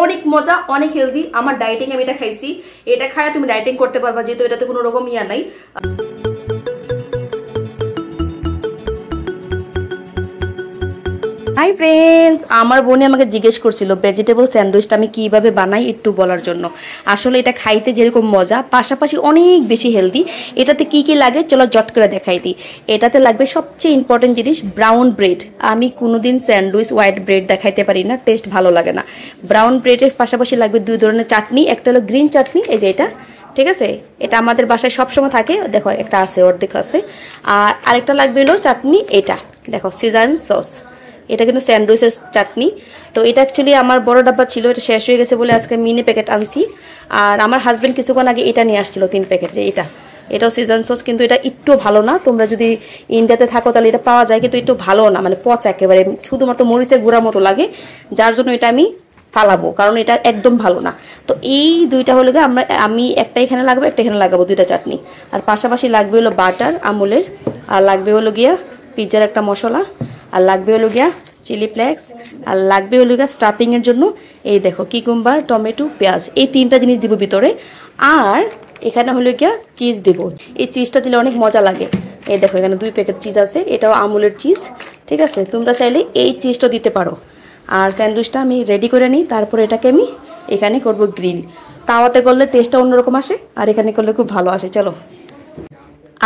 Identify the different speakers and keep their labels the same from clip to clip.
Speaker 1: অনেক মজা, অনেক হেলদি। আমার ডায়েটিং আমি এটা খাইছি, এটা খায় তুমি ডায়েটিং করতে পারবা, যেহেতু এটাতে কোনো রকম ইয়া নাই। হাই ফ্রেন্ডস, আমার বোনে আমাকে জিজ্ঞেস করছিল ভেজিটেবল স্যান্ডউইচটা আমি কিভাবে বানাই একটু বলার জন্য। আসলে এটা খাইতে যেরকম মজা, পাশাপাশি অনেক বেশি হেলদি। এটাতে কি কি লাগে চলো জট করে দেখাই দিই। এটাতে লাগবে সবচেয়ে ইম্পর্টেন্ট জিনিস ব্রাউন ব্রেড। আমি কোনোদিন স্যান্ডউইচ হোয়াইট ব্রেড দেখাইতে পারি না, টেস্ট ভালো লাগে না। ব্রাউন ব্রেডের পাশাপাশি লাগবে 2 ধরনের চাটনি। একটা হলো গ্রিন চাটনি, এই যে এটা, ঠিক আছে, এটা আমাদের বাসায় সবসময় থাকে, দেখো একটা আছে, অর্ধেক আছে। আর আরেকটা লাগবে হলো চাটনি, এটা দেখো সিজান সস, এটা কিন্তু স্যান্ডউইচের চাটনি। তো এটা অ্যাকচুয়ালি আমার বড় ডাব্বা ছিল, এটা শেষ হয়ে গেছে বলে আজকে মিনি প্যাকেট আনছি। আর আমার হাজব্যান্ড কিছুক্ষণ আগে এটা নিয়ে আসছিল 3 প্যাকেট, যে এটাও সিজন সস, কিন্তু এটা একটু ভালো না। তোমরা যদি ইন্ডিয়াতে থাকো তাহলে এটা পাওয়া যায়, কিন্তু একটু ভালো না, মানে পচা একেবারে, শুধুমাত্র মরিচের গুঁড়া মতো লাগে, যার জন্য এটা আমি ফালাবো, কারণ এটা একদম ভালো না। তো এই দুইটা হলো গিয়ে আমি একটা এখানে লাগাবো, একটা এখানে লাগাবো, 2টা চাটনি। আর পাশাপাশি লাগবে হলো বাটার আমুলের, আর লাগবে হলো গিয়া পিৎজার একটা মশলা, আর লাগবে হলো গিয়া চিলি ফ্লেক্স, আর লাগবে হলো গিয়া স্টাফিংয়ের জন্য এই দেখো কিকুম্বার, টমেটো, পেঁয়াজ, এই 3টা জিনিস দিব ভিতরে। আর এখানে হলো গিয়া চিজ দেব, এই চিজটা দিলে অনেক মজা লাগে। এই দেখো এখানে 2 প্যাকেট চিজ আছে, এটাও আমুলের চিজ, ঠিক আছে। তোমরা চাইলে এই চিজটা দিতে পারো। আর স্যান্ডউইচটা আমি রেডি করে নিই, তারপর এটাকে আমি এখানে করব গ্রিল। তাওয়াতে করলে টেস্টটা অন্যরকম আসে, আর এখানে করলে খুব ভালো আসে। চলো,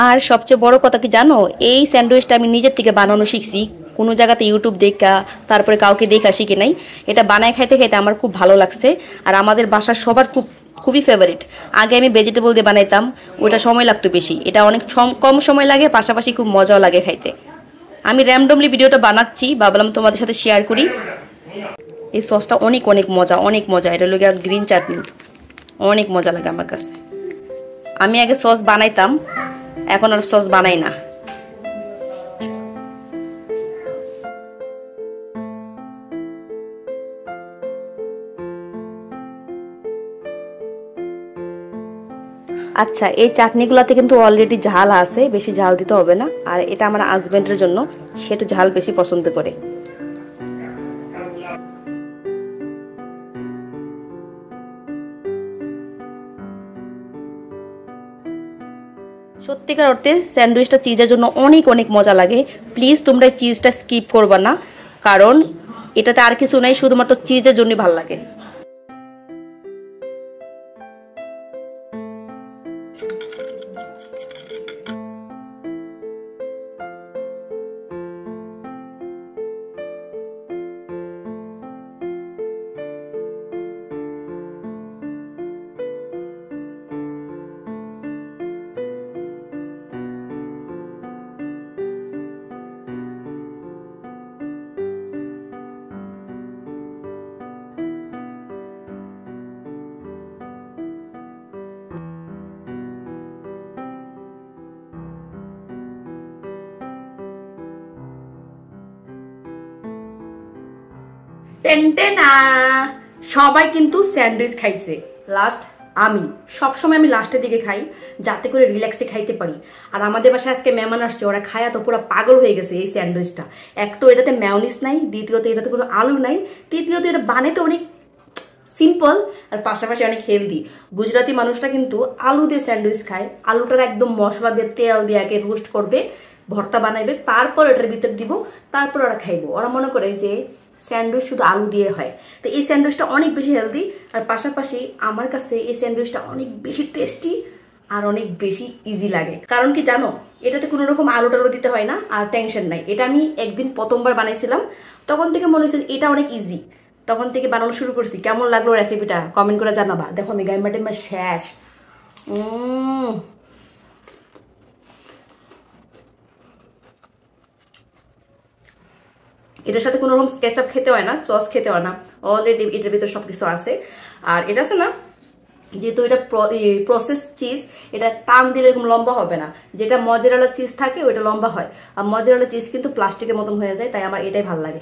Speaker 1: আর সবচেয়ে বড় কথা কি জানো, এই স্যান্ডউইচটা আমি নিজের থেকে বানানো শিখছি, কোনো জায়গাতে ইউটিউব দেখা তারপরে কাউকে দেখা শিখে নাই। এটা বানায় খাইতে খাইতে আমার খুব ভালো লাগছে, আর আমাদের বাসার সবার খুবই ফেভারিট। আগে আমি ভেজিটেবল দিয়ে বানাইতাম, ওটা সময় লাগতো বেশি, এটা অনেক কম সময় লাগে, পাশাপাশি খুব মজাও লাগে খাইতে। আমি র্যান্ডমলি ভিডিওটা বানাচ্ছি, ভাবলাম তোমাদের সাথে শেয়ার করি। এই সসটা অনেক অনেক মজা, অনেক মজা। এটা হলো গ্রিন চাটনি, অনেক মজা লাগে আমার কাছে। আমি আগে সস বানাইতাম, এখন আর সস বানাই না। আচ্ছা, এই চাটনিগুলোতে কিন্তু অলরেডি ঝাল আছে, বেশি ঝাল দিতে হবে না। আর এটা আমার হাজবেন্ডের জন্য, সে একটু ঝাল বেশি পছন্দ করে। সত্যিকার অর্থে স্যান্ডউইচটা চিজের জন্য অনেক অনেক মজা লাগে। প্লিজ তোমরা এই চিজটা স্কিপ করবা না, কারণ এটাতে আর কিছু নাই, শুধুমাত্র চিজের জন্যই ভালো লাগে। টেনটেনা, সবাই কিন্তু স্যান্ডউইচ খাইছে, লাস্ট আমি। সবসময় আমি লাস্টের দিকে খাই, যাতে করে রিল্যাক্সে খাইতে পারি। আর আমাদের বাসায় আজকে মেহমান আসছে, ওরা খায়া তো পুরো পাগল হয়ে গেছে এই স্যান্ডউইচটা। এক তো এটাতে মেয়োনিজ নাই, দ্বিতীয়ত এটাতে কোনো আলু নাই, তৃতীয়ত এটা বানাইতে অনেক সিম্পল, আর পাশাপাশি অনেক হেলদি। গুজরাটি মানুষরা কিন্তু আলু দিয়ে স্যান্ডউইচ খায়, আলুটার একদম মশলা দিয়ে তেল দিয়ে আগে রোস্ট করবে, ভর্তা বানাইবে, তারপর এটার ভিতর দিব, তারপর ওরা খাইবো। ওরা মনে করে যে স্যান্ডউইচ শুধু আলু দিয়ে হয়। তো এই স্যান্ডউইচটা অনেক বেশি হেলদি, আর পাশাপাশি আমার কাছে এই স্যান্ডউইচটা অনেক বেশি টেস্টি আর অনেক বেশি ইজি লাগে। কারণ কি জানো, এটাতে কোনো রকম আলু টালু দিতে হয় না, আর টেনশন নাই। এটা আমি একদিন প্রথমবার বানাইছিলাম, তখন থেকে মনে হয়েছে এটা অনেক ইজি, তখন থেকে বানানো শুরু করছি। কেমন লাগলো রেসিপিটা কমেন্ট করে জানাবা। দেখো আমি গাইমা টেমা শেষ। এটার সাথে কোনো রকম কেচাপ খেতে হয় না, সস খেতে হয় না, অলরেডি এটার ভিতরে সবকিছু আছে। আর এটা আছে না, যেহেতু এটা প্রসেস চিজ, এটা টান দিলে এরকম লম্বা হবে না। যেটা মজারেলা চিজ থাকে ওইটা লম্বা হয়, আর মজারেলা চিজ কিন্তু প্লাস্টিকের মতন হয়ে যায়, তাই আমার এটাই ভালো লাগে।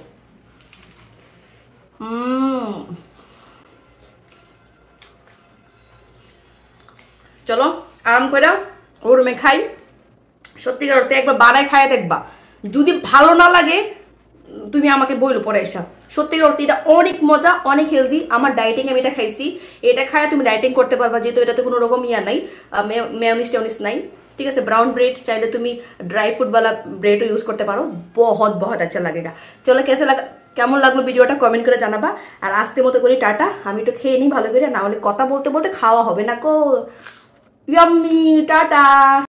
Speaker 1: চলো আরাম করে ও রুমে খাই। সত্যিকার অর্থে একবার বানায় খাইয়ে দেখবা, যদি ভালো না লাগে তুমি আমাকে বইলো পরে এসা। সত্যি সত্যি এটা অনেক মজা, অনেক হেলদি। আমার ডায়েটিং আমি এটা খাইছি, এটা খায় তুমি ডায়েটিং করতে পারবা, যেহেতু এটাতে কোনো রকম ইয়া নাই, মেয়োনিজ টেয়োনিজ নাই। ঠিক আছে, ব্রাউন ব্রেড চাইলে তুমি ড্রাই ফ্রুট वाला ব্রেডও ইউজ করতে পারো, বহুত বহুত আচ্ছা লাগেগা। চলো কেমন লাগলো ভিডিওটা কমেন্ট করে জানাবা। আর আজকের মতো করি টাটা, আমি একটু খেয়ে নিই ভালো করে, না হলে কথা বলতে বলতে খাওয়া হবে না কো। Yummy, tata.